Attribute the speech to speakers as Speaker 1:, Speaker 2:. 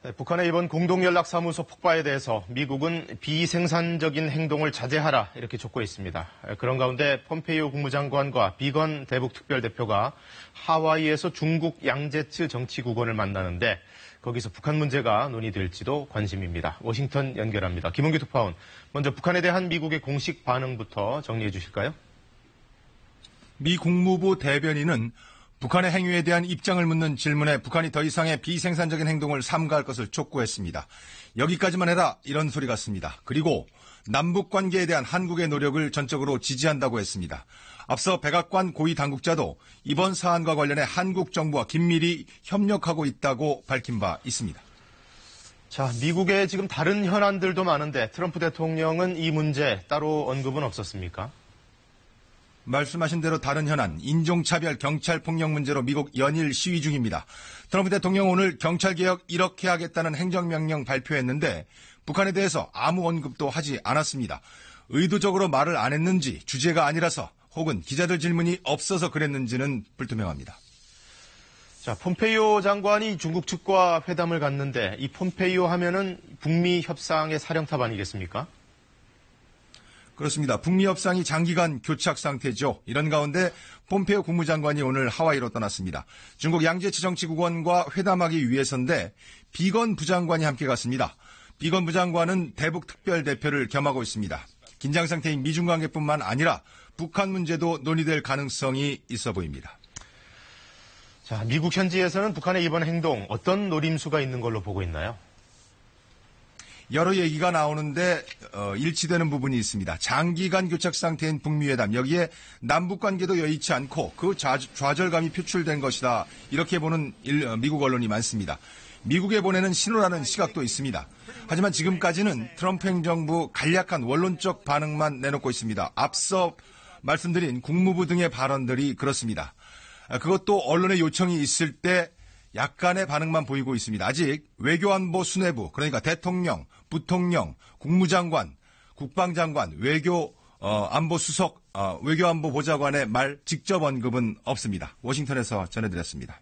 Speaker 1: 네, 북한의 이번 공동연락사무소 폭파에 대해서 미국은 비생산적인 행동을 자제하라 이렇게 촉구했습니다. 그런 가운데 폼페이오 국무장관과 비건 대북 특별대표가 하와이에서 중국 양제츠 정치국원을 만나는데 거기서 북한 문제가 논의될지도 관심입니다. 워싱턴 연결합니다. 김은규 특파원, 먼저 북한에 대한 미국의 공식 반응부터 정리해 주실까요?
Speaker 2: 미 국무부 대변인은 북한의 행위에 대한 입장을 묻는 질문에 북한이 더 이상의 비생산적인 행동을 삼가할 것을 촉구했습니다. 여기까지만 해라 이런 소리 같습니다. 그리고 남북 관계에 대한 한국의 노력을 전적으로 지지한다고 했습니다. 앞서 백악관 고위 당국자도 이번 사안과 관련해 한국 정부와 긴밀히 협력하고 있다고 밝힌 바 있습니다.
Speaker 1: 자, 미국에 지금 다른 현안들도 많은데 트럼프 대통령은 이 문제 따로 언급은 없었습니까?
Speaker 2: 말씀하신 대로 다른 현안, 인종차별, 경찰폭력 문제로 미국 연일 시위 중입니다. 트럼프 대통령 오늘 경찰개혁 이렇게 하겠다는 행정명령 발표했는데 북한에 대해서 아무 언급도 하지 않았습니다. 의도적으로 말을 안 했는지 주제가 아니라서 혹은 기자들 질문이 없어서 그랬는지는 불투명합니다.
Speaker 1: 자, 폼페이오 장관이 중국 측과 회담을 갖는데 이 폼페이오 하면은 북미 협상의 사령탑 아니겠습니까?
Speaker 2: 그렇습니다. 북미 협상이 장기간 교착 상태죠. 이런 가운데 폼페이오 국무장관이 오늘 하와이로 떠났습니다. 중국 양제츠 정치국원과 회담하기 위해서인데 비건 부장관이 함께 갔습니다. 비건 부장관은 대북 특별대표를 겸하고 있습니다. 긴장 상태인 미중 관계뿐만 아니라 북한 문제도 논의될 가능성이 있어 보입니다.
Speaker 1: 자, 미국 현지에서는 북한의 이번 행동 어떤 노림수가 있는 걸로 보고 있나요?
Speaker 2: 여러 얘기가 나오는데 일치되는 부분이 있습니다. 장기간 교착 상태인 북미회담, 여기에 남북관계도 여의치 않고 그 좌절감이 표출된 것이다. 이렇게 보는 미국 언론이 많습니다. 미국에 보내는 신호라는 시각도 있습니다. 하지만 지금까지는 트럼프 행정부 간략한 원론적 반응만 내놓고 있습니다. 앞서 말씀드린 국무부 등의 발언들이 그렇습니다. 그것도 언론의 요청이 있을 때 약간의 반응만 보이고 있습니다. 아직 외교안보 수뇌부, 그러니까 대통령, 부통령, 국무장관, 국방장관, 외교안보 수석, 외교안보 보좌관의 말 직접 언급은 없습니다. 워싱턴에서 전해드렸습니다.